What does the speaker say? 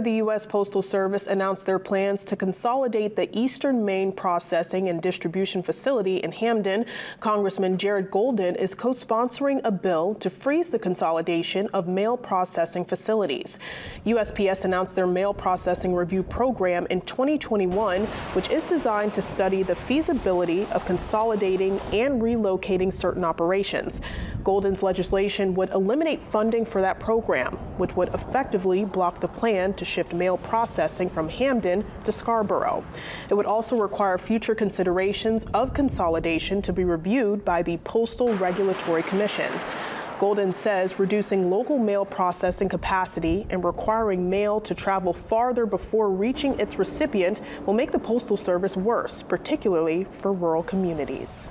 The U.S. Postal Service announced their plans to consolidate the Eastern Maine processing and distribution facility in Hamden. Congressman Jared Golden is co-sponsoring a bill to freeze the consolidation of mail processing facilities. USPS announced their mail processing review program in 2021, which is designed to study the feasibility of consolidating and relocating certain operations. Golden's legislation would eliminate funding for that program, which would effectively block the plan to shift mail processing from Hamden to Scarborough. It would also require future considerations of consolidation to be reviewed by the Postal Regulatory Commission. Golden says reducing local mail processing capacity and requiring mail to travel farther before reaching its recipient will make the Postal Service worse, particularly for rural communities.